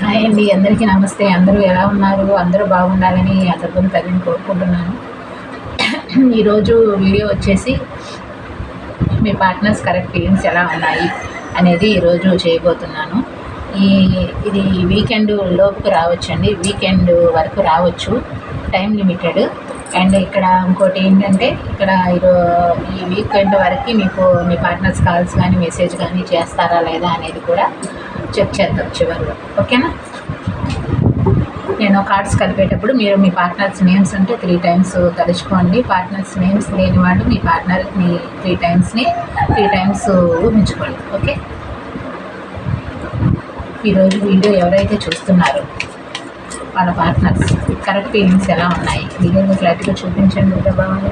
Hi అండి, అందరికీ నమస్తే. అందరూ ఎలా ఉన్నారు? అందరూ బాగుండాలని ఆ తరపున తల్లిని కోరుకుంటున్నాను. ఈరోజు వీడియో వచ్చేసి మీ పార్ట్నర్స్ కరెక్ట్ ఫీలింగ్స్ ఎలా ఉన్నాయి అనేది ఈరోజు చేయబోతున్నాను. ఇది వీకెండ్ లోపుకు రావచ్చండి, వీకెండ్ వరకు రావచ్చు, టైం లిమిటెడ్. అండ్ ఇక్కడ ఇంకోటి ఏంటంటే, ఇక్కడ ఈ వీకెండ్ వరకు మీకు మీ పార్ట్నర్స్ కాల్స్ కానీ మెసేజ్ కానీ చేస్తారా లేదా అనేది కూడా చెక్ చేద్దాం చివరిలో. ఓకేనా? నేను కార్డ్స్ కలిపేటప్పుడు మీరు మీ పార్ట్నర్స్ నేమ్స్ ఉంటే 3 టైమ్స్ తలుచుకోండి. పార్ట్నర్స్ నేమ్స్ లేని వాళ్ళు మీ పార్ట్నర్ని 3 టైమ్స్ ఊహించుకోండి. ఓకే? ఈరోజు వీడియో ఎవరైతే చూస్తున్నారో వాళ్ళ పార్ట్నర్స్ కరెక్ట్ ఫీలింగ్స్ ఎలా ఉన్నాయి క్లియర్గా క్లారిటీగా చూపించండి. ప్రభావాన్ని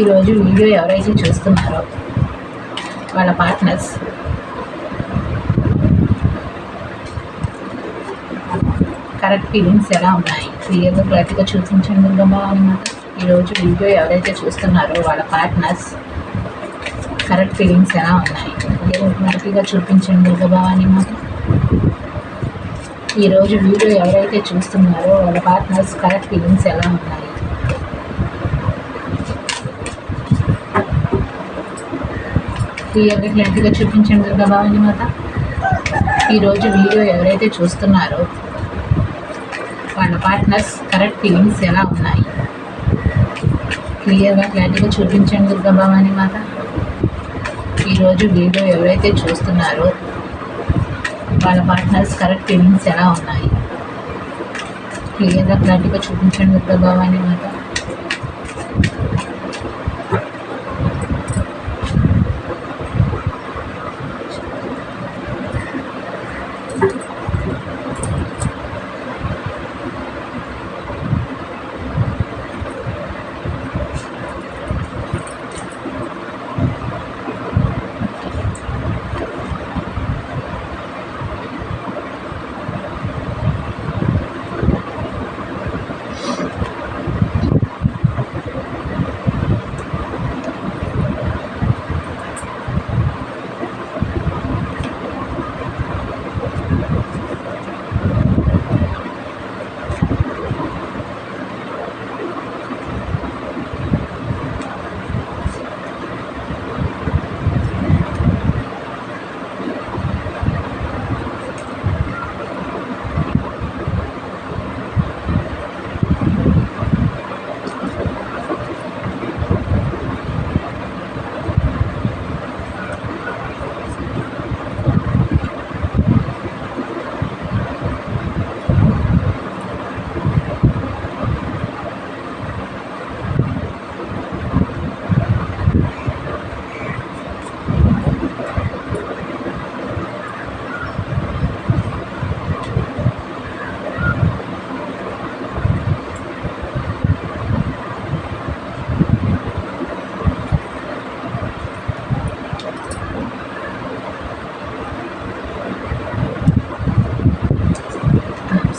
ఈరోజు వీడియో ఎవరైతే చూస్తున్నారో వాళ్ళ పార్ట్నర్స్ కరెక్ట్ ఫీలింగ్స్ ఎలా ఉన్నాయి క్లియర్గా క్లారిటీగా చూపించండి ప్రభావం అన్నమాట. ఈరోజు వీడియో ఎవరైతే చూస్తున్నారో వాళ్ళ పార్ట్నర్స్ కరెక్ట్ ఫీలింగ్స్ ఎలా ఉన్నాయి క్లియర్గా క్లారిటీగా చూపించండి ప్రభావం అన్నమాట. ఈరోజు వీడియో ఎవరైతే చూస్తున్నారో వాళ్ళ పార్ట్నర్స్ కరెక్ట్ ఫీలింగ్స్ ఎలా ఉన్నాయి క్లియర్గా క్లారిటీగా చూపించండి ప్రభావం అన్నమాట. ఈరోజు వీడియో ఎవరైతే చూస్తున్నారో వాళ్ళ పార్ట్నర్స్ కరెక్ట్ ఫీలింగ్స్ ఎలా ఉన్నాయి క్లియర్గా క్లారిటీగా చూపించండి ప్రభావాన్ని మాట. ఈరోజు వీడియో ఎవరైతే చూస్తున్నారో వాళ్ళ పార్ట్నర్స్ కరెక్ట్ ఫీలింగ్స్ ఎలా ఉన్నాయి క్లియర్గా క్లారిటీగా చూపించండి ప్రభావాన్ని మాట.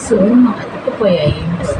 సోమ అతుక్కుపోయాయి ఏంటో.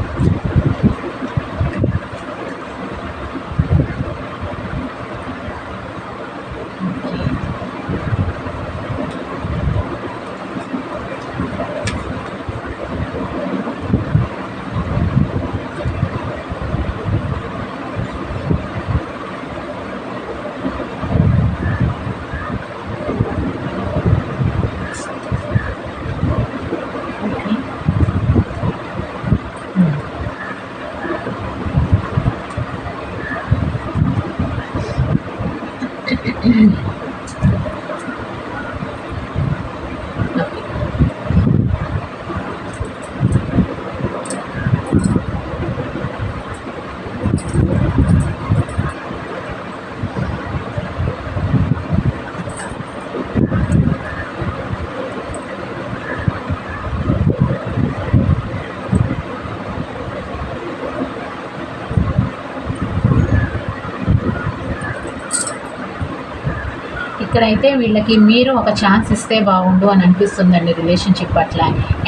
ఇక్కడైతే వీళ్ళకి మీరు ఒక ఛాన్స్ ఇస్తే బాగుండు అని అనిపిస్తుందండి రిలేషన్షిప్ పట్ల.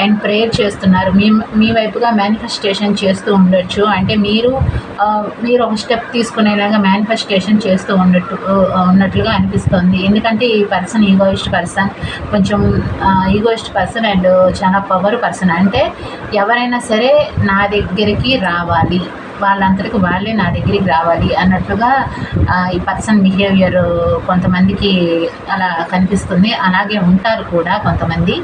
అండ్ ప్రేయర్ చేస్తున్నారు, మీ వైపుగా మేనిఫెస్టేషన్ చేస్తూ ఉండొచ్చు. అంటే మీరు ఒక స్టెప్ తీసుకునేలాగా మేనిఫెస్టేషన్ చేస్తూ ఉన్నట్లుగా అనిపిస్తుంది. ఎందుకంటే ఈ పర్సన్ ఈగోయిస్ట్ పర్సన్, కొంచెం ఈగోయిస్ట్ పర్సన్ అండ్ చాలా పవర్ పర్సన్. అంటే ఎవరైనా సరే నా దగ్గరికి రావాలి, వాళ్ళంతటికి వాళ్ళే నా దగ్గరికి రావాలి అన్నట్టుగా ఈ పర్సన్ బిహేవియర్ కొంతమందికి అలా కనిపిస్తుంది. అలాగే ఉంటారు కూడా కొంతమంది.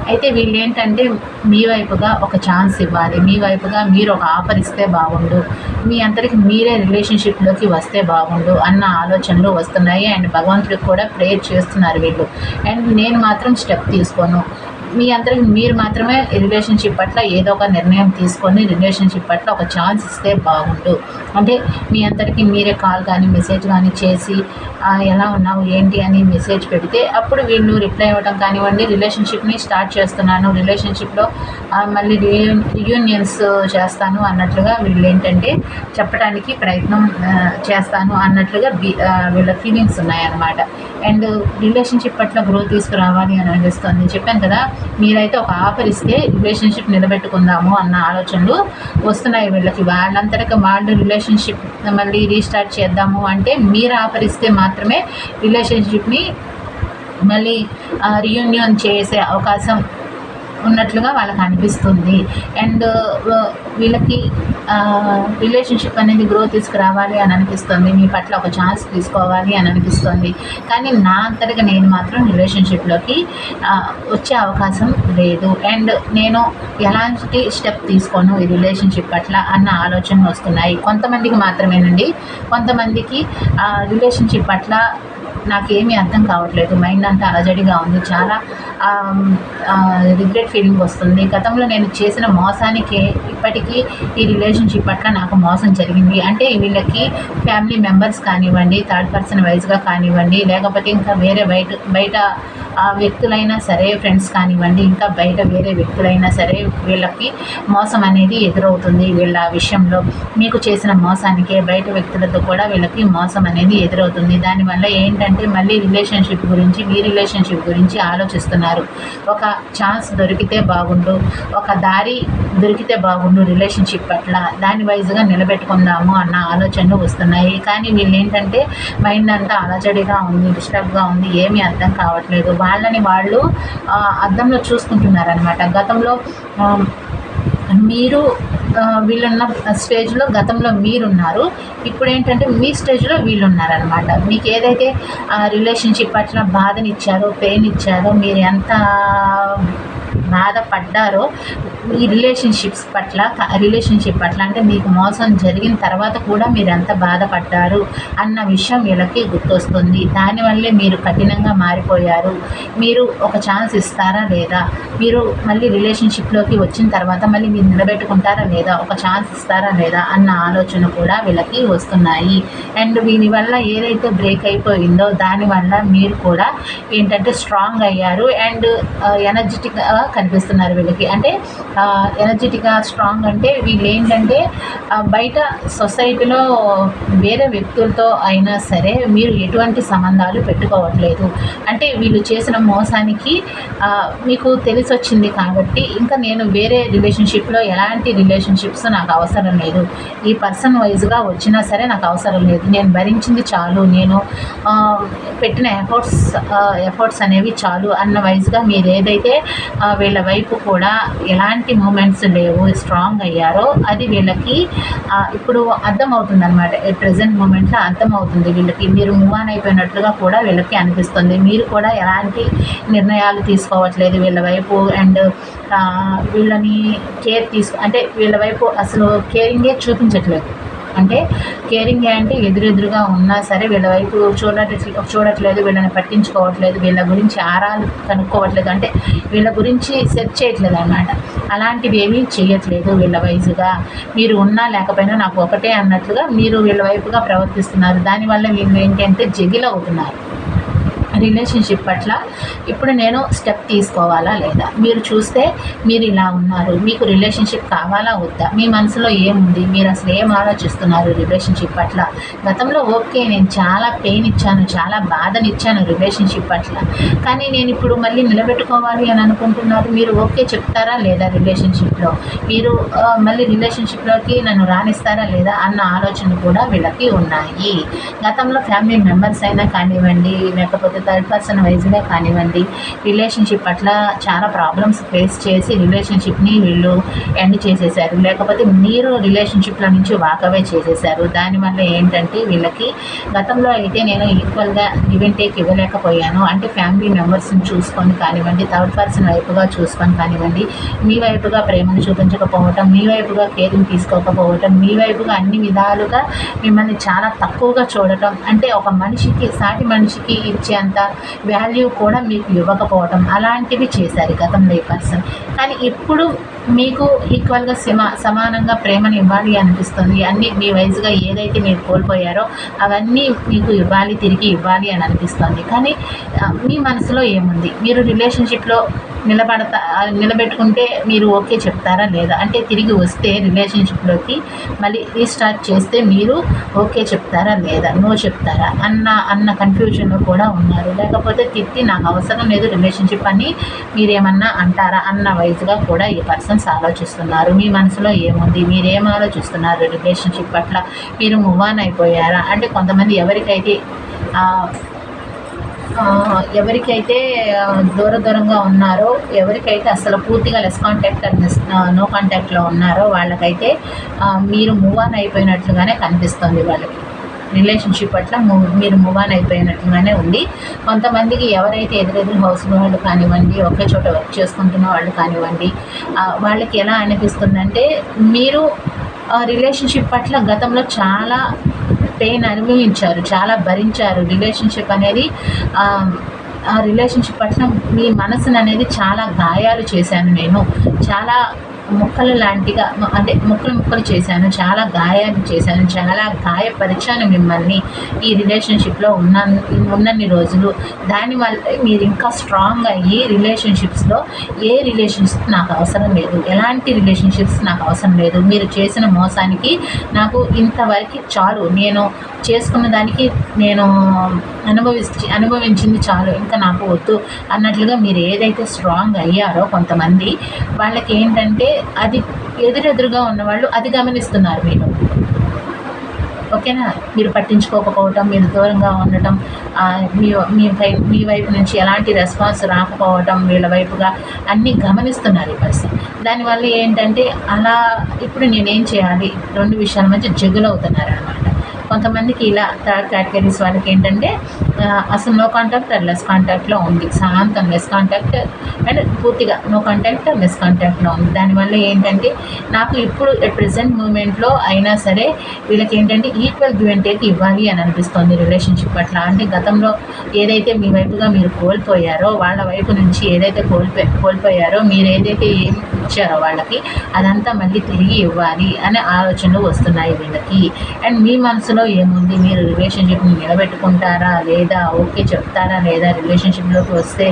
అయితే వీళ్ళు ఏంటంటే మీ వైపుగా ఒక ఛాన్స్ ఇవ్వాలి, మీ వైపుగా మీరు ఒక ఆఫర్ ఇస్తే బాగుండు, మీ అంతటికి మీరే రిలేషన్షిప్లోకి వస్తే బాగుండు అన్న ఆలోచనలు వస్తున్నాయి. అండ్ భగవంతుడికి కూడా ప్రేయర్ చేస్తున్నారు వీళ్ళు. అండ్ నేను మాత్రం స్టెప్ తీసుకోను, మీ అందరికి మీరు మాత్రమే రిలేషన్షిప్ పట్ల ఏదో ఒక నిర్ణయం తీసుకొని రిలేషన్షిప్ పట్ల ఒక ఛాన్స్ ఇస్తే బాగుండు. అంటే మీ అందరికీ మీరే కాల్ కానీ మెసేజ్ కానీ చేసి ఎలా ఉన్నావు ఏంటి అని మెసేజ్ పెడితే అప్పుడు వీళ్ళు రిప్లై ఇవ్వడం కానివ్వండి, రిలేషన్షిప్ని స్టార్ట్ చేస్తున్నాను, రిలేషన్షిప్లో మళ్ళీ రియూనియన్స్ చేస్తాను అన్నట్లుగా వీళ్ళు ఏంటంటే చెప్పడానికి ప్రయత్నం చేస్తాను అన్నట్లుగా వీళ్ళ ఫీలింగ్స్ ఉన్నాయన్నమాట. అండ్ రిలేషన్షిప్ పట్ల గ్రోత్ తీసుకురావాలి అని అనిపిస్తుంది. చెప్పాను కదా, మీరైతే ఒక ఆఫర్ ఇస్తే రిలేషన్షిప్ నిలబెట్టుకుందాము అన్న ఆలోచనలు వస్తున్నాయి వీళ్ళకి. వాళ్ళంతటికి వాళ్ళు రిలేషన్షిప్ మళ్ళీ రీస్టార్ట్ చేద్దాము అంటే మీరు ఆఫర్ ఇస్తే మాత్రమే రిలేషన్షిప్ని మళ్ళీ రీయూనియన్ చేసే అవకాశం ఉన్నట్లుగా వాళ్ళకి అనిపిస్తుంది. అండ్ వీళ్ళకి రిలేషన్షిప్ అనేది గ్రోత్ తీసుకురావాలి అని అనిపిస్తుంది, మీ పట్ల ఒక ఛాన్స్ తీసుకోవాలి అని అనిపిస్తుంది. కానీ నా అంతటిగా నేను మాత్రం రిలేషన్షిప్లోకి వచ్చే అవకాశం లేదు. అండ్ నేను ఎలాంటి స్టెప్ తీసుకోను ఈ రిలేషన్షిప్ పట్ల అన్న ఆలోచనలు వస్తున్నాయి. కొంతమందికి మాత్రమేనండి. కొంతమందికి రిలేషన్షిప్ పట్ల నాకేమీ అర్థం కావట్లేదు, మైండ్ అంతా అలజడిగా ఉంది, చాలా రిగ్రెట్ ఫీలింగ్ వస్తుంది. గతంలో నేను చేసిన మోసానికి ఇప్పటికీ ఈ రిలేషన్షిప్ పట్ల నాకు మోసం జరిగింది. అంటే వీళ్ళకి ఫ్యామిలీ మెంబర్స్ కానివ్వండి, థర్డ్ పర్సన్ వైజ్గా కానివ్వండి, లేకపోతే ఇంకా వేరే బయట వ్యక్తులైనా సరే, ఫ్రెండ్స్ కానివ్వండి, ఇంకా బయట వేరే వ్యక్తులైనా సరే వీళ్ళకి మోసం అనేది ఎదురవుతుంది. వీళ్ళ విషయంలో మీకు చేసిన మోసానికే బయట వ్యక్తులతో కూడా వీళ్ళకి మోసం అనేది ఎదురవుతుంది. దానివల్ల ఏంటంటే మళ్ళీ రిలేషన్షిప్ గురించి, మీ రిలేషన్షిప్ గురించి ఆలోచిస్తున్నారు. ఒక ఛాన్స్ దొరికితే బాగుండు, ఒక దారి దొరికితే బాగుండు రిలేషన్షిప్ పట్ల, దాని వైజ్గా నిలబెట్టుకుందాము అన్న ఆలోచనలు వస్తున్నాయి. కానీ వీళ్ళు ఏంటంటే మైండ్ అంతా అలజడిగా ఉంది, డిస్టర్బ్గా ఉంది, ఏమీ అర్థం కావట్లేదు. వాళ్ళని వాళ్ళు అద్దంలో చూసుకుంటున్నారనమాట. గతంలో మీరు వీళ్ళున్న స్టేజ్లో గతంలో మీరున్నారు, ఇప్పుడు ఏంటంటే మీ స్టేజ్లో వీళ్ళు ఉన్నారనమాట. మీకు ఏదైతే రిలేషన్షిప్ పట్ల బాధనిచ్చారో, పెయిన్ ఇచ్చారో, మీరు ఎంత బాధపడ్డారో ఈ రిలేషన్షిప్ పట్ల అంటే మీకు మోసం జరిగిన తర్వాత కూడా మీరు ఎంత బాధపడ్డారు అన్న విషయం వీళ్ళకి గుర్తొస్తుంది. దానివల్లే మీరు కఠినంగా మారిపోయారు. మీరు ఒక ఛాన్స్ ఇస్తారా లేదా, మీరు మళ్ళీ రిలేషన్షిప్లోకి వచ్చిన తర్వాత మళ్ళీ మీరు నిలబెట్టుకుంటారా లేదా, ఒక ఛాన్స్ ఇస్తారా లేదా అన్న ఆలోచన కూడా వీళ్ళకి వస్తున్నాయి. అండ్ దీనివల్ల ఏదైతే బ్రేక్ అయిపోయిందో దానివల్ల మీరు కూడా ఏంటంటే స్ట్రాంగ్ అయ్యారు అండ్ ఎనర్జెటిక్గా కనిపిస్తున్నారు వీళ్ళకి. అంటే ఎనర్జెటిక్గా స్ట్రాంగ్ అంటే వీళ్ళు ఏంటంటే బయట సొసైటీలో వేరే వ్యక్తులతో అయినా సరే మీరు ఎటువంటి సంబంధాలు పెట్టుకోవట్లేదు. అంటే వీళ్ళు చేసిన మోసానికి మీకు తెలిసి వచ్చింది కాబట్టి ఇంకా నేను వేరే రిలేషన్షిప్లో ఎలాంటి రిలేషన్షిప్స్ నాకు అవసరం లేదు, ఈ పర్సన్ వైజ్గా వచ్చినా సరే నాకు అవసరం లేదు, నేను భరించింది చాలు, నేను పెట్టిన ఎఫర్ట్స్ అనేవి చాలు అన్న వైజ్గా మీరు ఏదైతే వీళ్ళ వైపు కూడా ఎలాంటి మూమెంట్స్ లేవు, స్ట్రాంగ్ అయ్యారో అది వీళ్ళకి ఇప్పుడు అర్థమవుతుంది అనమాట. ప్రజెంట్ మూమెంట్లో అర్థమవుతుంది వీళ్ళకి. మీరు మూవ్ ఆన్ అయిపోయినట్లుగా కూడా వీళ్ళకి అనిపిస్తుంది. మీరు కూడా ఎలాంటి నిర్ణయాలు తీసుకోవట్లేదు వీళ్ళ వైపు. అండ్ వీళ్ళని అంటే వీళ్ళ వైపు అసలు కేరింగే చూపించట్లేదు. అంటే కేరింగ్ అంటే ఎదురెదురుగా ఉన్నా సరే వీళ్ళ వైపు చూడట్లేదు, వీళ్ళని పట్టించుకోవట్లేదు, వీళ్ళ గురించి ఆరాలు కనుక్కోవట్లేదు, అంటే వీళ్ళ గురించి సెర్చ్ చేయట్లేదు అన్నమాట. అలాంటివి ఏమీ చేయట్లేదు వీళ్ళ వైజుగా. మీరు ఉన్నా లేకపోయినా నాకు ఒకటే అన్నట్లుగా మీరు వీళ్ళ వైపుగా ప్రవర్తిస్తున్నారు. దానివల్ల వీళ్ళు ఏంటంటే జగిల్ అవుతున్నారు. రిలేషన్షిప్ పట్ల ఇప్పుడు నేను స్టెప్ తీసుకోవాలా లేదా? మీరు చూస్తే మీరు ఇలా ఉన్నారు, మీకు రిలేషన్షిప్ కావాలా వద్దా? మీ మనసులో ఏముంది? మీరు అసలు ఏం ఆలోచిస్తున్నారు రిలేషన్షిప్ పట్ల? గతంలో ఓకే, నేను చాలా పెయిన్ ఇచ్చాను, చాలా బాధనిచ్చాను రిలేషన్షిప్ పట్ల, కానీ నేను ఇప్పుడు మళ్ళీ నిలబెట్టుకోవాలి అని అనుకుంటున్నారు. మీరు ఓకే చెప్తారా లేదా? రిలేషన్షిప్లో మీరు మళ్ళీ రిలేషన్షిప్లోకి నన్ను రాణిస్తారా లేదా అన్న ఆలోచనలు కూడా వీళ్ళకి ఉన్నాయి. గతంలో ఫ్యామిలీ మెంబర్స్ అయినా కానివ్వండి, లేకపోతే థర్డ్ పర్సన్ వైజ్గా కానివ్వండి, రిలేషన్షిప్ పట్ల చాలా ప్రాబ్లమ్స్ ఫేస్ చేసి రిలేషన్షిప్ని వీళ్ళు ఎండ్ చేసేసారు, లేకపోతే మీరు రిలేషన్షిప్లో నుంచి వాకవే చేసేసారు. దానివల్ల ఏంటంటే వీళ్ళకి గతంలో అయితే నేను ఈక్వల్గా గివ్ అండ్ టేక్ ఇవ్వలేకపోయాను, అంటే ఫ్యామిలీ మెంబర్స్ని చూసుకొని కానివ్వండి, థర్డ్ పర్సన్ వైపుగా చూసుకొని కానివ్వండి, మీ వైపుగా ప్రేమను చూపించకపోవటం, మీ వైపుగా కేరింగ్ తీసుకోకపోవటం, మీ వైపుగా అన్ని విధాలుగా మిమ్మల్ని చాలా తక్కువగా చూడటం, అంటే ఒక మనిషికి సాటి మనిషికి ఇచ్చేంత వాల్యూ కూడా మీకు ఇవ్వకపోవటం, అలాంటివి చేశారు గతంలో ఈ పర్సన్. కానీ ఇప్పుడు మీకు ఈక్వల్గా సమానంగా ప్రేమను ఇవ్వాలి అనిపిస్తుంది. అన్నీ మీ వైజ్గా ఏదైతే మీరు కోల్పోయారో అవన్నీ మీకు ఇవ్వాలి, తిరిగి ఇవ్వాలి అని అనిపిస్తుంది. కానీ మీ మనసులో ఏముంది? మీరు రిలేషన్షిప్లో నిలబెట్టుకుంటే మీరు ఓకే చెప్తారా లేదా? అంటే తిరిగి వస్తే రిలేషన్షిప్లోకి మళ్ళీ రీస్టార్ట్ చేస్తే మీరు ఓకే చెప్తారా లేదా? నో చెప్తారా అన్న కన్ఫ్యూజన్లో కూడా ఉన్నారు. లేకపోతే తిట్టి నాకు అవసరం లేదు రిలేషన్షిప్ అని మీరేమన్నా అంటారా అన్న వైజ్గా కూడా ఈ పర్సన్స్ ఆలోచిస్తున్నారు. మీ మనసులో ఏముంది? మీరేం ఆలోచిస్తున్నారు రిలేషన్షిప్ పట్ల? మీరు మూవ్ ఆన్ అయిపోయారా? అంటే కొంతమంది ఎవరికైతే దూరంగా ఉన్నారో, ఎవరికైతే అసలు పూర్తిగా లెస్ కాంటాక్ట్ నో కాంటాక్ట్లో ఉన్నారో వాళ్ళకైతే మీరు మూవ్ ఆన్ అయిపోయినట్లుగానే కనిపిస్తుంది. వాళ్ళకి రిలేషన్షిప్ పట్ల మీరు మూవ్ ఆన్ అయిపోయినట్లుగానే ఉంది. కొంతమందికి ఎవరైతే ఎదురెదురు హౌస్ వాళ్ళు కానివ్వండి, ఒకే చోట వర్క్ చేసుకుంటున్న వాళ్ళు కానివ్వండి, వాళ్ళకి ఎలా అనిపిస్తుందంటే మీరు రిలేషన్షిప్ పట్ల గతంలో చాలా పెయిన్ అనుభవించారు, చాలా భరించారు. రిలేషన్షిప్ అనేది ఆ రిలేషన్షిప్ పట్ల మీ మనసును అనేది చాలా గాయాలు చేశాను నేను, చాలా ముక్కలు లాంటిగా, అంటే ముక్కలు చేశాను, చాలా గాయాలు చేశాను, చాలా గాయపరిచాను మిమ్మల్ని ఈ రిలేషన్షిప్లో ఉన్నన్ని రోజులు. దానివల్ల మీరు ఇంకా స్ట్రాంగ్ అయ్యి రిలేషన్షిప్స్లో ఏ రిలేషన్షిప్ నాకు అవసరం లేదు, ఎలాంటి రిలేషన్షిప్స్ నాకు అవసరం లేదు, మీరు చేసిన మోసానికి నాకు ఇంతవరకు చాలు, నేను చేసుకున్న దానికి నేను అనుభవించింది చాలు, ఇంకా నాకు వద్దు అన్నట్లుగా మీరు ఏదైతే స్ట్రాంగ్ అయ్యారో కొంతమంది వాళ్ళకి ఏంటంటే అది ఎదురెదురుగా ఉన్నవాళ్ళు అది గమనిస్తున్నారు. మీరు ఓకేనా? మీరు పట్టించుకోకపోవటం, మీరు దూరంగా ఉండటం, మీ వైపు నుంచి ఎలాంటి రెస్పాన్స్ రాకపోవటం, వీళ్ళ వైపుగా అన్నీ గమనిస్తున్నారు ఈ పర్సన్. దానివల్ల ఏంటంటే అలా ఇప్పుడు నేనేం చేయాలి, రెండు విషయాల మధ్య జగులవుతున్నారు అన్నమాట. కొంతమందికి ఇలా థర్డ్ కేటగిరీస్ వాళ్ళకి ఏంటంటే అసలు నో కాంటాక్ట్ అండ్ లెస్ కాంటాక్ట్లో ఉంది, శాంతం లెస్ కాంటాక్ట్ అండ్ పూర్తిగా నో కాంటాక్ట్ లెస్ కాంటాక్ట్లో ఉంది. దానివల్ల ఏంటంటే నాకు ఇప్పుడు ప్రెజెంట్ మూమెంట్లో అయినా సరే వీళ్ళకి ఏంటంటే ఈక్వల్ గివ్ అండ్ టేక్ ఇవ్వాలి అని అనిపిస్తుంది రిలేషన్షిప్ పట్ల. అంటే గతంలో ఏదైతే మీ వైపుగా మీరు కోల్పోయారో, వాళ్ళ వైపు నుంచి ఏదైతే కోల్పోయారో, మీరు ఏదైతే ఏం ఇచ్చారో వాళ్ళకి అదంతా మళ్ళీ తిరిగి ఇవ్వాలి అనే ఆలోచనలు వస్తున్నాయి వీళ్ళకి. అండ్ మీ మనసులో ఏముంది? మీరు రిలేషన్షిప్ని నిలబెట్టుకుంటారా లేదా, ఓకే చెప్తారా లేదా, రిలేషన్షిప్లోకి వస్తే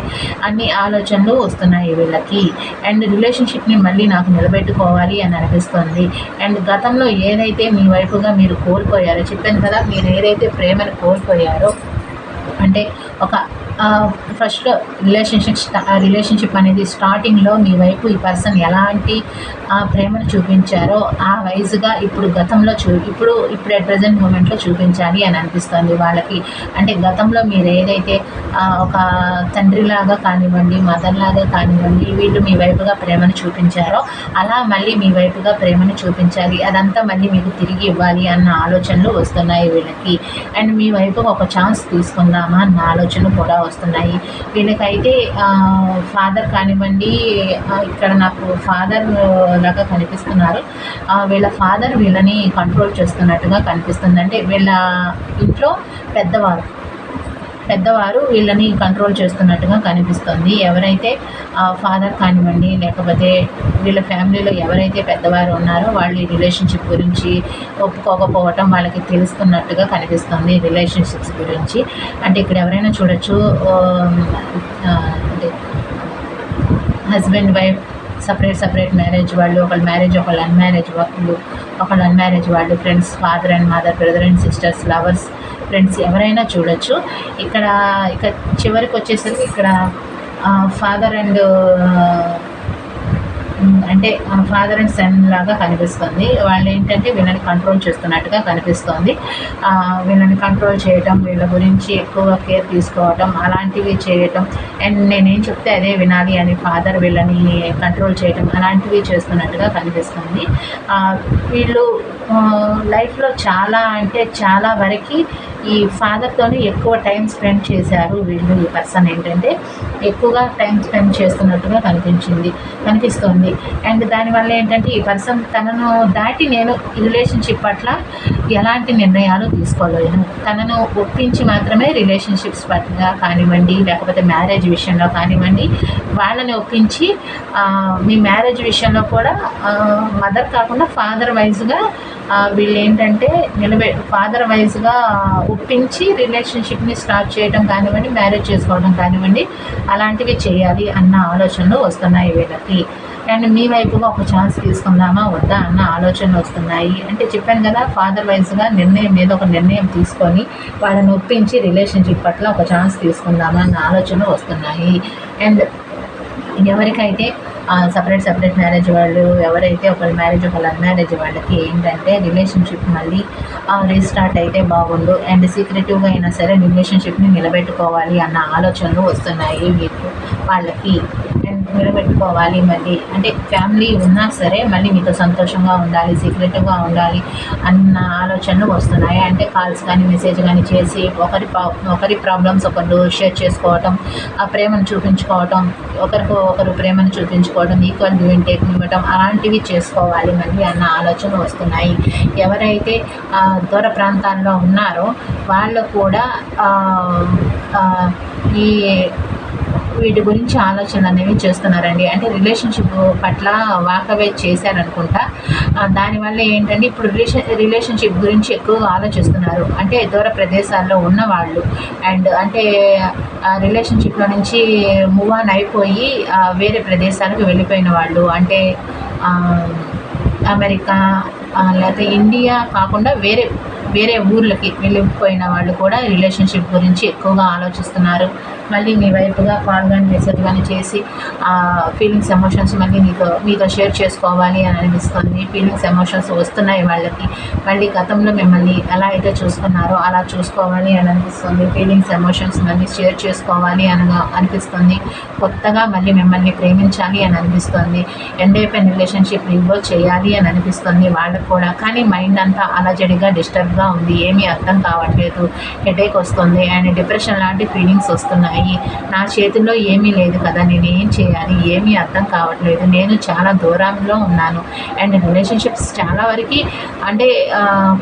అన్ని ఆలోచనలు వస్తున్నాయి వీళ్ళకి. అండ్ రిలేషన్షిప్ని మళ్ళీ నాకు నిలబెట్టుకోవాలి అని అనిపిస్తుంది. అండ్ గతంలో ఏదైతే మీ వైపుగా మీరు కోల్పోయారో, చెప్పాను కదా, మీరు ఏదైతే ప్రేమను కోల్పోయారో, అంటే ఒక ఫస్ట్ రిలేషన్షిప్ అనేది స్టార్టింగ్లో మీ వైపు ఈ పర్సన్ ఎలాంటి ప్రేమను చూపించారో ఆ వైజ్గా ఇప్పుడు గతంలో ఇప్పుడు అట్ ప్రజెంట్ మూమెంట్లో చూపించాలి అని అనిపిస్తుంది వాళ్ళకి. అంటే గతంలో మీరు ఏదైతే ఒక తండ్రిలాగా కానివ్వండి, మదర్లాగా కానివ్వండి, వీళ్ళు మీ వైపుగా ప్రేమను చూపించారో అలా మళ్ళీ మీ వైపుగా ప్రేమను చూపించాలి, అదంతా మళ్ళీ మీకు తిరిగి ఇవ్వాలి అన్న ఆలోచనలు వస్తున్నాయి వీళ్ళకి. అండ్ మీ వైపు ఒక ఛాన్స్ తీసుకుందామా అన్న ఆలోచనలు కూడా వస్తున్నాయి వీళ్ళకైతే. ఫాదర్ కానివ్వండి, ఇక్కడ నాకు ఫాదర్ లాగా కనిపిస్తున్నారు. వీళ్ళ ఫాదర్ వీళ్ళని కంట్రోల్ చేస్తున్నట్టుగా కనిపిస్తుంది. అంటే వీళ్ళ ఇంట్లో పెద్దవారు వీళ్ళని కంట్రోల్ చేస్తున్నట్టుగా కనిపిస్తుంది. ఎవరైతే ఫాదర్ కానివ్వండి, లేకపోతే వీళ్ళ ఫ్యామిలీలో ఎవరైతే పెద్దవారు ఉన్నారో వాళ్ళు ఈ రిలేషన్షిప్ గురించి ఒప్పుకోకపోవటం వాళ్ళకి తెలుస్తున్నట్టుగా కనిపిస్తుంది. రిలేషన్షిప్స్ గురించి అంటే ఇక్కడ ఎవరైనా చూడొచ్చు, అంటే హస్బెండ్ వైఫ్ సపరేట్ మ్యారేజ్ వాళ్ళు, ఒకళ్ళు మ్యారేజ్, ఒకళ్ళు అన్మ్యారేజ్ వాళ్ళు, friends, father and mother, brother and sisters, lovers, friends ఎవరైనా చూడొచ్చు. ఇక్కడ చివరికి వచ్చేసరికి ఇక్కడ ఫాదర్ అండ్ అంటే ఫాదర్ అండ్ సన్ లాగా కనిపిస్తుంది. వాళ్ళు ఏంటంటే వీళ్ళని కంట్రోల్ చేస్తున్నట్టుగా కనిపిస్తుంది. వీళ్ళని కంట్రోల్ చేయటం, వీళ్ళ గురించి ఎక్కువ కేర్ తీసుకోవటం, అలాంటివి చేయటం, అండ్ నేనేం చెప్తే అదే వినాలి అని ఫాదర్ వీళ్ళని కంట్రోల్ చేయటం, అలాంటివి చేస్తున్నట్టుగా కనిపిస్తుంది. వీళ్ళు లైఫ్లో చాలా వరకు ఈ ఫాదర్తోనే ఎక్కువ టైం స్పెండ్ చేశారు వీళ్ళు. ఈ పర్సన్ ఏంటంటే ఎక్కువగా టైం స్పెండ్ చేస్తున్నట్టుగా కనిపిస్తుంది. అండ్ దానివల్ల ఏంటంటే ఈ పర్సన్ తనను దాటి నేను ఈ రిలేషన్షిప్ పట్ల ఎలాంటి నిర్ణయాలు తీసుకోలేను, తనను ఒప్పించి మాత్రమే రిలేషన్షిప్స్ పట్ల కానివ్వండి, లేకపోతే మ్యారేజ్ విషయంలో కానివ్వండి, వాళ్ళని ఒప్పించి మీ మ్యారేజ్ విషయంలో కూడా మదర్ కాకుండా ఫాదర్ వైజ్గా వీళ్ళు ఏంటంటే ఫాదర్ వైజ్గా ఒప్పించి రిలేషన్షిప్ని స్టార్ట్ చేయడం కానివ్వండి, మ్యారేజ్ చేసుకోవడం కానివ్వండి, అలాంటివి చేయాలి అన్న ఆలోచనలు వస్తున్నాయి వీళ్ళకి. అండ్ మీ వైపుగా ఒక ఛాన్స్ తీసుకుందామా వద్దా అన్న ఆలోచనలు వస్తున్నాయి. అంటే చెప్పాను కదా, ఫాదర్ వైజ్గా ఒక నిర్ణయం తీసుకొని వాళ్ళని ఒప్పించి రిలేషన్షిప్ పట్ల ఒక ఛాన్స్ తీసుకుందామా అన్న ఆలోచనలు వస్తున్నాయి. అండ్ ఎవరికైతే సపరేట్ మ్యారేజ్ వాళ్ళు, ఎవరైతే ఒకళ్ళ మ్యారేజ్ ఒకళ్ళ అన్మ్యారేజ్ వాళ్ళకి ఏంటంటే రిలేషన్షిప్ మళ్ళీ రీస్టార్ట్ అయితే బాగుండు, అండ్ సీక్రెటివ్గా అయినా సరే రిలేషన్షిప్ని నిలబెట్టుకోవాలి అన్న ఆలోచనలు వస్తున్నాయి మీకు వాళ్ళకి. అండ్ నిలబెట్టుకోవాలి మళ్ళీ, అంటే ఫ్యామిలీ ఉన్నా సరే మళ్ళీ మీతో సంతోషంగా ఉండాలి, సీక్రెటివ్గా ఉండాలి అన్న ఆలోచనలు వస్తున్నాయి. అంటే కాల్స్ కానీ మెసేజ్ కానీ చేసి ఒకరి ప్రాబ్లమ్స్ ఒకరు షేర్ చేసుకోవటం, ఆ ప్రేమను చూపించుకోవటం, ఒకరు ప్రేమను చూపించుకోవడం, ఈక్వల్ గివ్ అండ్ టేక్ ఇవ్వటం, అలాంటివి చేసుకోవాలి మళ్ళీ అన్న ఆలోచనలు వస్తున్నాయి. ఎవరైతే దూర ప్రాంతాల్లో ఉన్నారో వాళ్ళు కూడా వీటి గురించి ఆలోచనలు అనేవి చేస్తున్నారండి. అంటే రిలేషన్షిప్ పట్ల వాకవే చేశారనుకుంటా. దానివల్ల ఏంటంటే ఇప్పుడు రిలేషన్షిప్ గురించి ఎక్కువగా ఆలోచిస్తున్నారు. అంటే దూర ప్రదేశాల్లో ఉన్నవాళ్ళు, అండ్ అంటే రిలేషన్షిప్లో నుంచి మూవ్ ఆన్ అయిపోయి వేరే ప్రదేశాలకు వెళ్ళిపోయిన వాళ్ళు, అంటే అమెరికా లేకపోతే ఇండియా కాకుండా వేరే ఊర్లకి వెళ్ళిపోయిన వాళ్ళు కూడా రిలేషన్షిప్ గురించి ఎక్కువగా ఆలోచిస్తున్నారు. మళ్ళీ మీ వైపుగా కాల్ కానీ మెసేజ్ కానీ చేసి ఫీలింగ్స్, ఎమోషన్స్ మళ్ళీ మీతో షేర్ చేసుకోవాలి అని అనిపిస్తుంది. ఫీలింగ్స్, ఎమోషన్స్ వస్తున్నాయి వాళ్ళకి. మళ్ళీ గతంలో మిమ్మల్ని ఎలా అయితే చూసుకున్నారో అలా చూసుకోవాలి అని అనిపిస్తుంది. ఫీలింగ్స్, ఎమోషన్స్ మళ్ళీ షేర్ చేసుకోవాలి అనిపిస్తుంది. కొత్తగా మళ్ళీ మిమ్మల్ని ప్రేమించాలి అని అనిపిస్తుంది. ఎండ్ అయిపోయిన రిలేషన్షిప్ రీబోల్ చేయాలి అని అనిపిస్తుంది వాళ్ళకు కూడా. కానీ మైండ్ అంతా అలజడిగా డిస్టర్బ్గా ఉంది, ఏమీ అర్థం కావట్లేదు, హెడేక్ వస్తుంది, అండ్ డిప్రెషన్ లాంటి ఫీలింగ్స్ వస్తున్నాయి. నా చేతుల్లో ఏమీ లేదు కదా, నేను ఏం చేయాలి, ఏమీ అర్థం కావట్లేదు, నేను చాలా దూరంలో ఉన్నాను. అండ్ రిలేషన్షిప్స్ చాలా వరకు అంటే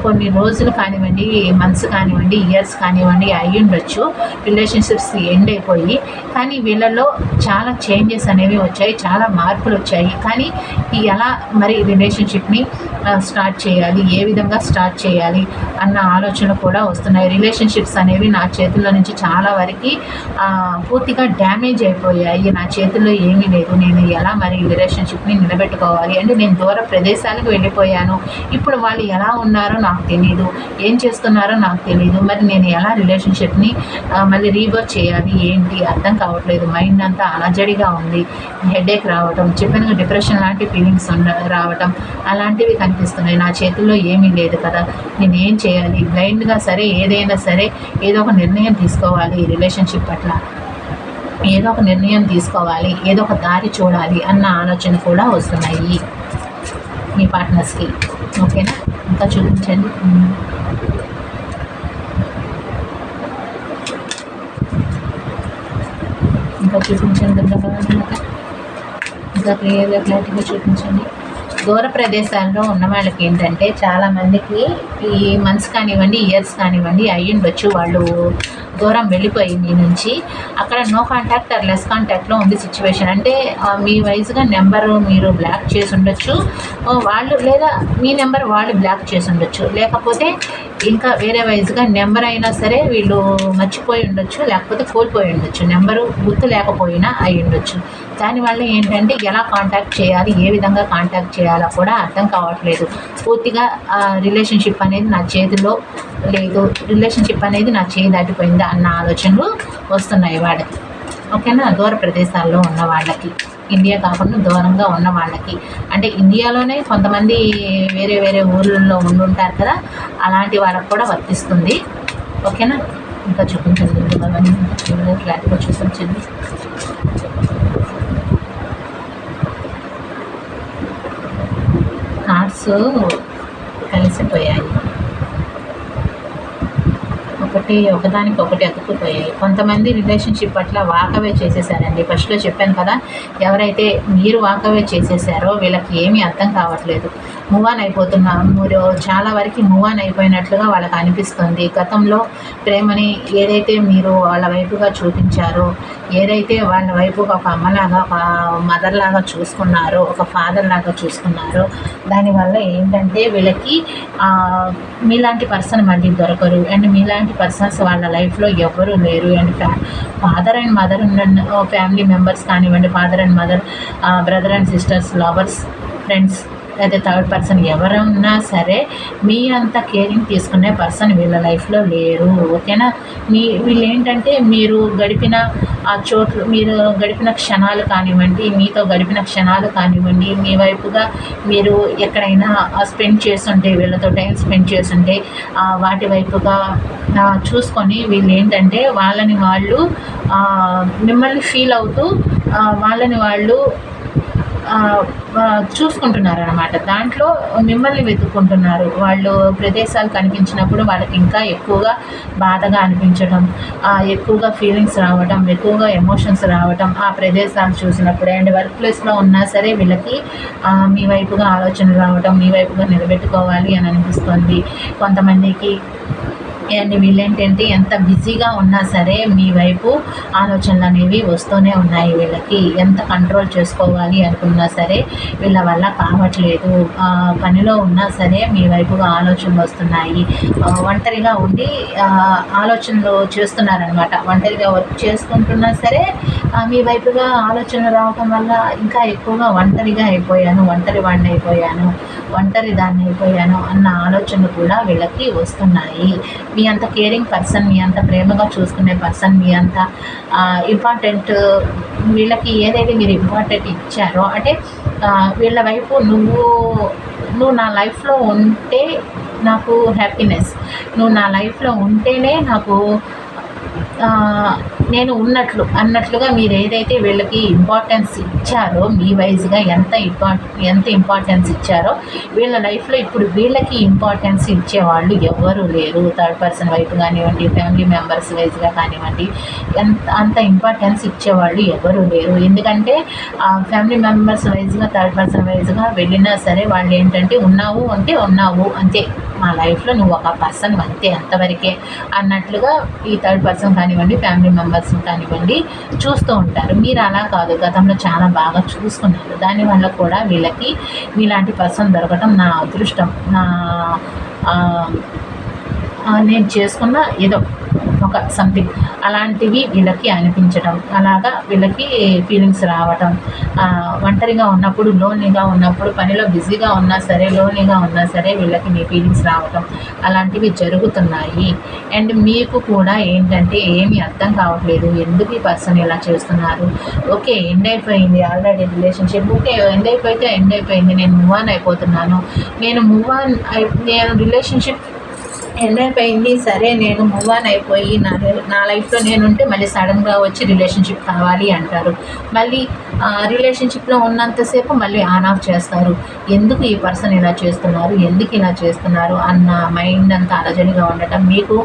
కొన్ని రోజులు కానివ్వండి, మంత్స్ కానివ్వండి, ఇయర్స్ కానివ్వండి అయ్యి ఉండొచ్చు రిలేషన్షిప్స్ ఎండ్ అయిపోయి. కానీ వీళ్ళలో చాలా చేంజెస్ అనేవి వచ్చాయి, చాలా మార్పులు వచ్చాయి. కానీ ఎలా మరి రిలేషన్షిప్ని స్టార్ట్ చేయాలి, ఏ విధంగా స్టార్ట్ చేయాలి అన్న ఆలోచన కూడా వస్తున్నాయి. రిలేషన్షిప్స్ అనేవి నా చేతుల్లో నుంచి చాలా వరకు పూర్తిగా డ్యామేజ్ అయిపోయాయి. నా చేతుల్లో ఏమీ లేదు, నేను ఎలా మరి రిలేషన్షిప్ని నిలబెట్టుకోవాలి. అంటే నేను దూర ప్రదేశాలకు వెళ్ళిపోయాను, ఇప్పుడు వాళ్ళు ఎలా ఉన్నారో నాకు తెలియదు, ఏం చేస్తున్నారో నాకు తెలియదు. మరి నేను ఎలా రిలేషన్షిప్ని మళ్ళీ రీవర్క్ చేయాలి, ఏంటి అర్థం కావట్లేదు. మైండ్ అంతా అలజడిగా ఉంది, హెడేక్ రావటం, చెప్పిన డిప్రెషన్ లాంటి ఫీలింగ్స్ రావటం, అలాంటివి కనిపిస్తున్నాయి. నా చేతుల్లో ఏమీ లేదు కదా, నేను ఏం చేయాలి. బ్లైండ్గా సరే ఏదైనా సరే ఏదో ఒక నిర్ణయం తీసుకోవాలి, ఈ రిలేషన్షిప్ పట్ల ఏదో ఒక నిర్ణయం తీసుకోవాలి, ఏదో ఒక దారి చూడాలి అన్న ఆలోచన కూడా వస్తున్నాయి మీ పార్ట్నర్స్కి. ఓకేనా, ఇంకా చూపించండి. ఇంకా చూపించండి, ఇంకా క్లియర్గా క్లారిటీగా చూపించండి. దూర ప్రదేశాల్లో ఉన్న వాళ్ళకి ఏంటంటే చాలామందికి ఈ మంత్స్ కానివ్వండి, ఇయర్స్ కానివ్వండి అయ్యి ఉండొచ్చు, వాళ్ళు దూరం వెళ్ళిపోయి మీ నుంచి అక్కడ నో కాంటాక్ట్ ఆర్ లెస్ కాంటాక్ట్లో ఉంది సిచ్యువేషన్. అంటే మీ వైజ్గా నెంబరు మీరు బ్లాక్ చేసి ఉండొచ్చు వాళ్ళు, లేదా మీ నెంబర్ వాళ్ళు బ్లాక్ చేసి ఉండొచ్చు, లేకపోతే ఇంకా వేరే వైజ్గా నెంబర్ అయినా సరే వీళ్ళు మర్చిపోయి ఉండొచ్చు, లేకపోతే కోల్పోయి ఉండొచ్చు, నెంబరు గుర్తు లేకపోయినా అయి ఉండొచ్చు. దానివల్ల ఏంటంటే ఎలా కాంటాక్ట్ చేయాలి, ఏ విధంగా కాంటాక్ట్ చేయాలో కూడా అర్థం కావట్లేదు. పూర్తిగా రిలేషన్షిప్ అనేది నా చేతిలో లేదు, రిలేషన్షిప్ అనేది నా చేయి దాటిపోయిందా అన్న ఆలోచనలు వస్తున్నాయి వాళ్ళకి. ఓకేనా, దూర ప్రదేశాల్లో ఉన్న వాళ్ళకి, ఇండియా కాకుండా దూరంగా ఉన్న వాళ్ళకి, అంటే ఇండియాలోనే కొంతమంది వేరే వేరే ఊళ్ళల్లో ఉండుంటారు కదా, అలాంటి వాళ్ళకి కూడా వర్తిస్తుంది. ఓకేనా, ఇంకా చూపించండి, క్లారిటీగా చూపించండి. కార్డ్స్ కలిసిపోయాయి, ఒకదానికి ఒకటి అతుక్కుపోయాయి. కొంతమంది రిలేషన్షిప్ పట్ల వాకవే చేసేసారండి. ఫస్ట్లో చెప్పాను కదా, ఎవరైతే మీరు వాకవే చేసేసారో వీళ్ళకి ఏమీ అర్థం కావట్లేదు. మూవ్ ఆన్ అయిపోతున్నారు, మీరు చాలా వరకు మూవ్ ఆన్ అయిపోయినట్లుగా వాళ్ళకి అనిపిస్తుంది. గతంలో ప్రేమని ఏదైతే మీరు వాళ్ళ వైపుగా చూపించారో, ఏదైతే వాళ్ళ వైపుగా ఒక అమ్మలాగా, ఒక మదర్ లాగా చూసుకున్నారో, ఒక ఫాదర్ లాగా చూసుకున్నారో, దానివల్ల ఏంటంటే వీళ్ళకి మీలాంటి పర్సన్ మళ్ళీ దొరకరు. అండ్ మీలాంటి పర్సన్స్ వాళ్ళ లైఫ్లో ఎవ్వరూ లేరు. అండ్ ఫాదర్ అండ్ మదర్ ఉన్న ఫ్యామిలీ మెంబర్స్ కానివ్వండి, father and mother, brother and sisters, lovers, friends, అయితే థర్డ్ పర్సన్ ఎవరున్నా సరే మీ అంత కేరింగ్ తీసుకునే పర్సన్ వీళ్ళ లైఫ్లో లేరు. ఓకేనా, వీళ్ళు ఏంటంటే మీరు గడిపిన ఆ చోట్లు, మీరు గడిపిన క్షణాలు కానివ్వండి, మీతో గడిపిన క్షణాలు కానివ్వండి, మీ వైపుగా మీరు ఎక్కడైనా స్పెండ్ చేస్తుంటే, వీళ్ళతో టైం స్పెండ్ చేస్తుంటే వాటి వైపుగా చూసుకొని వీళ్ళు ఏంటంటే వాళ్ళని వాళ్ళు మిమ్మల్ని ఫీల్ అవుతూ వాళ్ళని వాళ్ళు చూసుకుంటున్నారు అన్నమాట. దాంట్లో మిమ్మల్ని వెతుక్కుంటున్నారు. వాళ్ళు ప్రదేశాలు కనిపించినప్పుడు వాళ్ళకి ఇంకా ఎక్కువగా బాధగా అనిపించడం, ఎక్కువగా ఫీలింగ్స్ రావడం, ఎక్కువగా ఎమోషన్స్ రావడం ఆ ప్రదేశాలు చూసినప్పుడు. అండ్ వర్క్ ప్లేస్లో ఉన్నా సరే వీళ్ళకి మీ వైపుగా ఆలోచనలు రావడం, మీ వైపుగా నిలబెట్టుకోవాలి అని అనిపిస్తుంది కొంతమందికి. అండ్ వీళ్ళేంటంటే ఎంత బిజీగా ఉన్నా సరే మీ వైపు ఆలోచనలు అనేవి వస్తూనే ఉన్నాయి. వీళ్ళకి ఎంత కంట్రోల్ చేసుకోవాలి అనుకున్నా సరే వీళ్ళ వల్ల కావట్లేదు. పనిలో ఉన్నా సరే మీ వైపుగా ఆలోచనలు వస్తున్నాయి. ఒంటరిగా ఉండి ఆలోచనలు చేస్తున్నారనమాట. ఒంటరిగా వర్క్ చేసుకుంటున్నా సరే మీ వైపుగా ఆలోచనలు రావటం వల్ల ఇంకా ఎక్కువగా ఒంటరిగా అయిపోయాను, ఒంటరి వాడిని అయిపోయాను, ఒంటరి దాన్ని అయిపోయాను అన్న ఆలోచనలు కూడా వీళ్ళకి వస్తున్నాయి. మీ అంత కేరింగ్ పర్సన్, మీ అంత ప్రేమగా చూసుకునే పర్సన్, మీ అంత ఇంపార్టెంట్, వీళ్ళకి ఏదైతే మీరు ఇంపార్టెంట్ ఇచ్చారో, అంటే వీళ్ళ వైపు నువ్వు నా లైఫ్లో ఉంటే నాకు హ్యాపీనెస్, నువ్వు నా లైఫ్లో ఉంటేనే నాకు నేను అన్నట్లుగా మీరు ఏదైతే వీళ్ళకి ఇంపార్టెన్స్ ఇచ్చారో, మీ వైజ్గా ఎంత ఇంపార్టెన్స్ ఇచ్చారో వీళ్ళ లైఫ్లో ఇప్పుడు వీళ్ళకి ఇంపార్టెన్స్ ఇచ్చేవాళ్ళు ఎవ్వరూ లేరు. థర్డ్ పర్సన్ వైపు కానివ్వండి, ఫ్యామిలీ మెంబర్స్ వైజ్గా కానివ్వండి, అంత ఇంపార్టెన్స్ ఇచ్చేవాళ్ళు ఎవరూ లేరు. ఎందుకంటే ఫ్యామిలీ మెంబర్స్ వైజ్గా, థర్డ్ పర్సన్ వైజ్గా వెళ్ళినా సరే వాళ్ళు ఏంటంటే ఉన్నావు అంటే ఉన్నావు అంతే, మా లైఫ్లో నువ్వు ఒక పర్సన్ అంతే, అంతవరకే అన్నట్లుగా ఈ థర్డ్ పర్సన్ కానివ్వండి, ఫ్యామిలీ మెంబర్స్ కానివ్వండి చూస్తూ ఉంటారు. మీరు అలా కాదు, గతంలో చాలా బాగా చూసుకున్నారు. దానివల్ల కూడా వీళ్ళకి మీలాంటి పర్సన్ దొరకటం నా అదృష్టం, నేను చేసుకున్న ఏదో ఒక సంథింగ్ అలాంటివి వీళ్ళకి అనిపించడం, అలాగా వీళ్ళకి ఫీలింగ్స్ రావటం, ఒంటరిగా ఉన్నప్పుడు, లోన్లీగా ఉన్నప్పుడు, పనిలో బిజీగా ఉన్నా సరే, లోన్లీగా ఉన్నా సరే వీళ్ళకి మీ ఫీలింగ్స్ రావటం అలాంటివి జరుగుతున్నాయి. అండ్ మీకు కూడా ఏంటంటే ఏమీ అర్థం కావట్లేదు, ఎందుకు ఈ పర్సన్ ఇలా చేస్తున్నారు. ఓకే, ఎండ్ అయిపోయింది ఆల్రెడీ రిలేషన్షిప్, ఓకే ఎండ్ అయిపోయింది, నేను మూవ్ ఆన్ అయిపోతున్నాను, నేను రిలేషన్షిప్ ఎండ్ అయిపోయింది సరే, నేను మూవ్ ఆన్ అయిపోయి నా లైఫ్లో నేనుంటే మళ్ళీ సడన్గా వచ్చి రిలేషన్షిప్ కావాలి అంటారు. మళ్ళీ రిలేషన్షిప్లో ఉన్నంతసేపు మళ్ళీ ఆన్ ఆఫ్ చేస్తారు. ఎందుకు ఈ పర్సన్ ఇలా చేస్తున్నారు, ఎందుకు ఇలా చేస్తున్నారు అన్న మైండ్ అంతా అలజడిగా ఉండటం, మీకు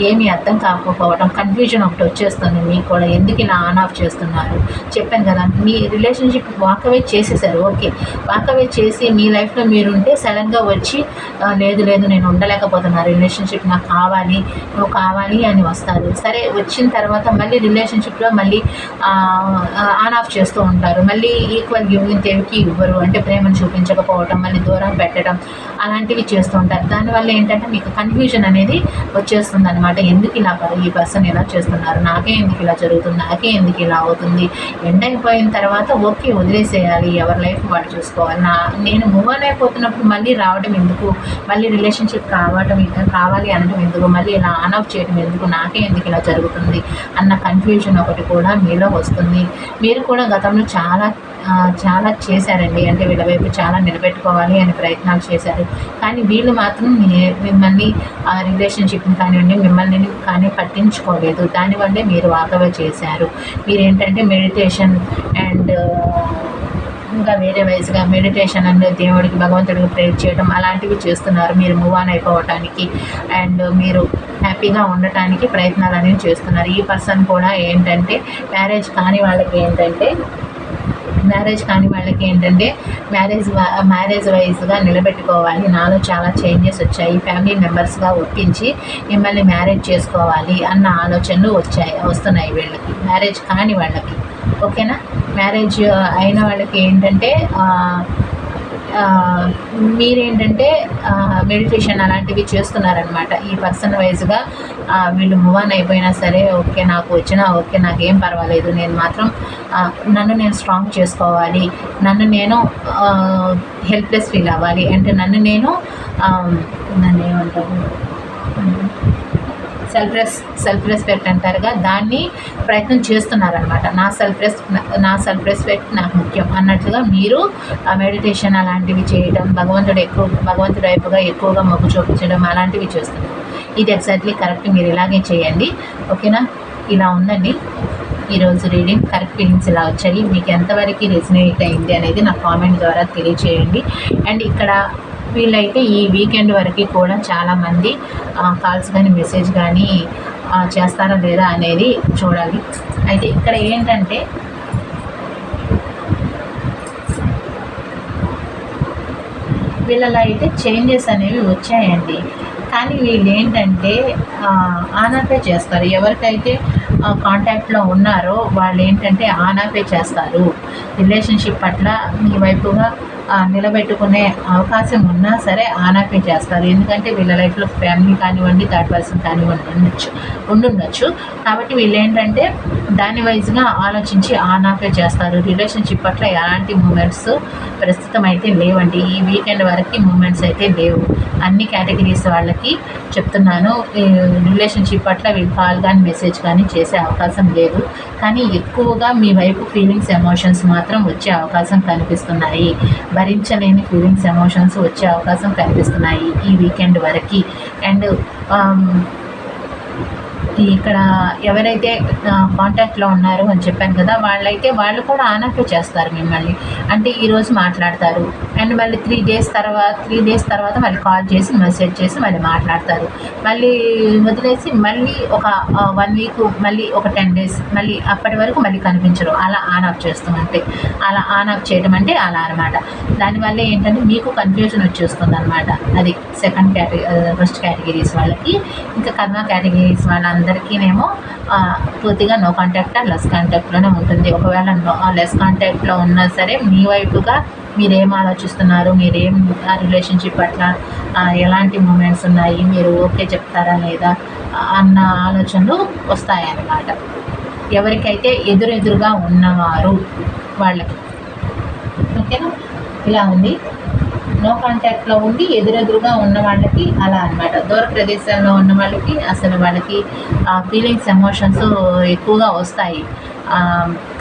ఏమీ అర్థం కాకపోవడం, కన్ఫ్యూజన్ ఒకటి వచ్చేస్తుంది మీకు కూడా. ఎందుకు ఇలా ఆన్ ఆఫ్ చేస్తున్నారు, చెప్పాను కదా మీ రిలేషన్షిప్ వాకవే చేసేసారు. ఓకే, వాకవే చేసి మీ లైఫ్లో మీరుంటే సడన్గా వచ్చి లేదు నేను ఉండలేకపోతున్నాను, రిలేషన్షిప్ రిలేషన్షిప్ నాకు కావాలి, నువ్వు కావాలి అని వస్తారు. సరే వచ్చిన తర్వాత మళ్ళీ రిలేషన్షిప్లో మళ్ళీ ఆన్ ఆఫ్ చేస్తూ ఉంటారు. మళ్ళీ ఈక్వల్ గివింగ్ దేవికి ఇవ్వరు, అంటే ప్రేమను చూపించకపోవటం, మళ్ళీ దూరం పెట్టడం అలాంటివి చేస్తూ ఉంటారు. దానివల్ల ఏంటంటే మీకు కన్ఫ్యూజన్ అనేది వచ్చేస్తుంది అనమాట. ఎందుకు ఇలా ఈ పర్సన్ ఇలా చేస్తున్నారు, నాకే ఎందుకు ఇలా జరుగుతుంది, నాకే ఎందుకు ఇలా అవుతుంది. ఎండ్ అయిపోయిన తర్వాత ఓకే వదిలేసేయాలి, ఎవరి లైఫ్ వాళ్ళు చూసుకోవాలి. నేను మూవ్ ఆన్ అయిపోతున్నప్పుడు మళ్ళీ రావడం ఎందుకు, మళ్ళీ రిలేషన్షిప్ కావాలి అనడం ఎందుకు, మళ్ళీ ఇలా ఆన్ ఆఫ్ చేయడం ఎందుకు, నాకే ఎందుకు ఇలా జరుగుతుంది అన్న కన్ఫ్యూజన్ ఒకటి కూడా మీలో వస్తుంది. మీరు కూడా గతంలో చాలా చేశారండి, అంటే వీళ్ళ వైపు చాలా నిలబెట్టుకోవాలి అని ప్రయత్నాలు చేశారు. కానీ వీళ్ళు మాత్రం మిమ్మల్ని రిలేషన్షిప్ని కానివ్వండి, మిమ్మల్ని కానీ పట్టించుకోలేదు. దానివల్లే మీరు వాకవే చేశారు. మీరేంటంటే మెడిటేషన్ అండ్ ఇంకా వేరే వైజ్గా మెడిటేషన్ అంటే దేవుడికి, భగవంతుడికి ప్రేర్ చేయడం అలాంటివి చేస్తున్నారు మీరు మూవ్ ఆన్ అయిపోవటానికి అండ్ మీరు హ్యాపీగా ఉండటానికి ప్రయత్నాలు అనేవి చేస్తున్నారు. ఈ పర్సన్ కూడా ఏంటంటే మ్యారేజ్ కాని వాళ్ళకి ఏంటంటే మ్యారేజ్ వైజ్గా నిలబెట్టుకోవాలి, నాలో చాలా చేంజెస్ వచ్చాయి, ఫ్యామిలీ మెంబర్స్గా ఒప్పించి మిమ్మల్ని మ్యారేజ్ చేసుకోవాలి అన్న ఆలోచనలు వస్తున్నాయి వీళ్ళకి, మ్యారేజ్ కాని వాళ్ళకి. ఓకేనా? మ్యారేజ్ అయిన వాళ్ళకి ఏంటంటే మీరేంటంటే మెడిటేషన్ అలాంటివి చేస్తున్నారనమాట. ఈ పర్సన్ వైజ్గా వీళ్ళు మూవ్ ఆన్ అయిపోయినా సరే ఓకే, నాకు వచ్చినా ఓకే, నాకేం పర్వాలేదు, నేను మాత్రం నన్ను నేను స్ట్రాంగ్ చేసుకోవాలి, నన్ను నేను హెల్ప్లెస్ ఫీల్ అవ్వాలి, అంటే నన్ను ఏమంటారు సెల్ఫ్ రెస్పెక్ట్ అంటారుగా, దాన్ని ప్రయత్నం చేస్తున్నారనమాట. నా సెల్ఫ్ రెస్పెక్ట్ నాకు ముఖ్యం అన్నట్లుగా మీరు మెడిటేషన్ అలాంటివి చేయడం, భగవంతుడి వైపుగా ఎక్కువగా మొగ్గు చూపించడం అలాంటివి చేస్తున్నారు. ఇది ఎగ్జాక్ట్లీ కరెక్ట్, మీరు ఇలాగే చేయండి. ఓకేనా? ఇలా ఉందండి ఈరోజు రీడింగ్. కరెక్ట్ ఫీలింగ్స్ ఇలా వచ్చాయి, మీకు ఎంతవరకు రెసినేట్ అయింది అనేది నాకు కామెంట్ ద్వారా తెలియచేయండి. అండ్ ఇక్కడ వీళ్ళైతే ఈ వీకెండ్ వరకు కూడా చాలామంది కాల్స్ కానీ మెసేజ్ కానీ చేస్తారా లేదా అనేది చూడాలి. అయితే ఇక్కడ ఏంటంటే వీళ్ళలో అయితే చేంజెస్ అనేవి వచ్చాయండి. కానీ వీళ్ళు ఏంటంటే ఆనాపే చేస్తారు. ఎవరికైతే కాంటాక్ట్లో ఉన్నారో వాళ్ళు ఏంటంటే ఆనాపే చేస్తారు. రిలేషన్షిప్ పట్ల మీ వైపుగా నిలబెట్టుకునే అవకాశం ఉన్నా సరే ఆనాపే చేస్తారు. ఎందుకంటే వీళ్ళ లైఫ్లో ఫ్యామిలీ కానివ్వండి, థర్డ్ పర్సన్ కానివ్వండి ఉండుండొచ్చు. కాబట్టి వీళ్ళు ఏంటంటే దాని వైజ్గా ఆలోచించి ఆనాపే చేస్తారు. రిలేషన్షిప్ పట్ల ఎలాంటి మూమెంట్స్ ప్రస్తుతం అయితే లేవండి. ఈ వీకెండ్ వరకు మూమెంట్స్ అయితే లేవు. అన్ని కేటగిరీస్ వాళ్ళకి చెప్తున్నాను. రిలేషన్షిప్ పట్ల వీళ్ళు కాల్ కానీ మెసేజ్ కానీ చేసే అవకాశం లేదు. కానీ ఎక్కువగా మీ వైపు ఫీలింగ్స్, ఎమోషన్స్ మాత్రం వచ్చే అవకాశం కనిపిస్తున్నాయి. భరించలేని ఫీలింగ్స్, ఎమోషన్స్ వచ్చే అవకాశం కనిపిస్తున్నాయి ఈ వీకెండ్ వరకు. అండ్ ఇక్కడ ఎవరైతే కాంటాక్ట్లో ఉన్నారు అని చెప్పాను కదా, వాళ్ళు కూడా ఆనాపే చేస్తారు మిమ్మల్ని. అంటే ఈరోజు మాట్లాడతారు అండ్ మళ్ళీ 3 డేస్ తర్వాత మళ్ళీ కాల్ చేసి మెసేజ్ చేసి మళ్ళీ మాట్లాడతారు. మళ్ళీ వదిలేసి మళ్ళీ ఒక 1 వీక్, మళ్ళీ ఒక 10 డేస్, మళ్ళీ అప్పటి వరకు మళ్ళీ కనిపించరు. అలా ఆన్ ఆఫ్ చేస్తామంటే, అలా ఆన్ ఆఫ్ చేయడం అంటే అలా అనమాట. దానివల్ల ఏంటంటే మీకు కన్ఫ్యూజన్ వచ్చేస్తుంది అనమాట. అది ఫస్ట్ కేటగిరీస్ వాళ్ళకి. ఇంకా కర్మ కేటగిరీస్ వాళ్ళందరికీనేమో పూర్తిగా నో కాంటాక్ట్, లెస్ కాంటాక్ట్లోనే ఉంటుంది. ఒకవేళ లెస్ కాంటాక్ట్లో ఉన్నా సరే మీ వైపుగా మీరేం ఆలోచిస్తున్నారు, మీరేం రిలేషన్షిప్ పట్ల ఎలాంటి మూమెంట్స్ ఉన్నాయి, మీరు ఓకే చెప్తారా లేదా అన్న ఆలోచనలు వస్తాయన్నమాట. ఎవరికైతే ఎదురుగా ఉన్నవారు వాళ్ళకి. ఓకేనా? ఇలా ఉంది. నో కాంటాక్ట్లో ఉండి ఎదురుగా ఉన్న వాళ్ళకి అలా అనమాట. దూర ప్రదేశాల్లో ఉన్న వాళ్ళకి అసలు వాళ్ళకి ఫీలింగ్స్, ఎమోషన్స్ ఎక్కువగా వస్తాయి.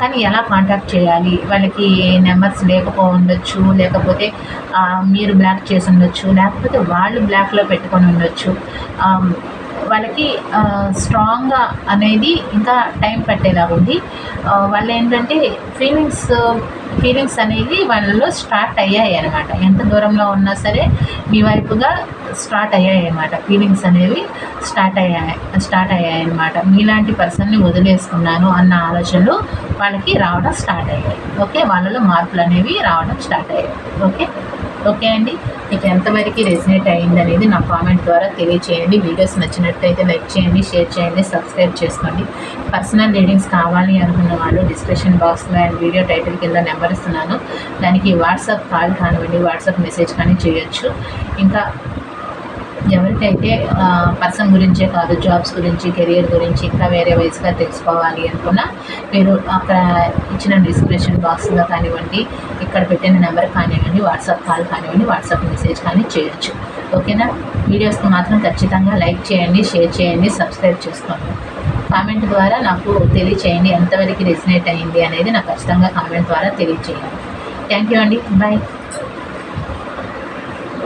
కానీ ఎలా కాంటాక్ట్ చేయాలి, వాళ్ళకి నెంబర్స్ లేకపోవచ్చు, లేకపోతే మీరు బ్లాక్ చేసి ఉండొచ్చు, లేకపోతే వాళ్ళు బ్లాక్లో పెట్టుకొని ఉండొచ్చు. వాళ్ళకి స్ట్రాంగ్గా అనేది ఇంకా టైం పట్టేలా ఉంది. వాళ్ళు ఏంటంటే ఫీలింగ్స్ అనేవి వాళ్ళలో స్టార్ట్ అయ్యాయి అనమాట. ఎంత దూరంలో ఉన్నా సరే మీ వైపుగా స్టార్ట్ అయ్యాయి అన్నమాట. ఫీలింగ్స్ అనేవి స్టార్ట్ అయ్యాయి అనమాట. మీలాంటి పర్సన్ని వదిలేసుకున్నాను అన్న ఆలోచనలు వాళ్ళకి రావడం స్టార్ట్ అయ్యాయి. ఓకే, వాళ్ళలో మార్పులు అనేవి రావడం స్టార్ట్ అయ్యాయి. ఓకే అండి. మీకు ఎంతవరకు రెసినేట్ అయ్యింది అనేది నా కామెంట్ ద్వారా తెలియచేయండి. వీడియోస్ నచ్చినట్టయితే లైక్ చేయండి, షేర్ చేయండి, సబ్స్క్రైబ్ చేసుకోండి. పర్సనల్ రీడింగ్స్ కావాలి అనుకున్న వాళ్ళు డిస్క్రిప్షన్ బాక్స్లో అండ్ వీడియో టైటిల్ కింద నెంబర్ ఇస్తున్నాను. దానికి వాట్సాప్ కాల్ కానివ్వండి, వాట్సాప్ మెసేజ్ కానీ చేయొచ్చు. ఇంకా ఎవరికైతే పర్సన్ గురించే కాదు, జాబ్స్ గురించి, కెరియర్ గురించి ఇంకా వేరే వైజ్గా తెలుసుకోవాలి అనుకున్నా మీరు అక్కడ ఇచ్చిన డిస్క్రిప్షన్ బాక్స్లో కానివ్వండి, ఇక్కడ పెట్టిన నెంబర్ కానివ్వండి, వాట్సాప్ కాల్ కానివ్వండి, వాట్సాప్ మెసేజ్ కానీ చేయొచ్చు. ఓకేనా? వీడియోస్కి మాత్రం ఖచ్చితంగా లైక్ చేయండి, షేర్ చేయండి, సబ్స్క్రైబ్ చేసుకోండి. కామెంట్ ద్వారా నాకు తెలియచేయండి ఎంతవరకు రెసినేట్ అయ్యింది అనేది నాకు ఖచ్చితంగా కామెంట్ ద్వారా తెలియచేయండి. థ్యాంక్ యూ అండి. బాయ్.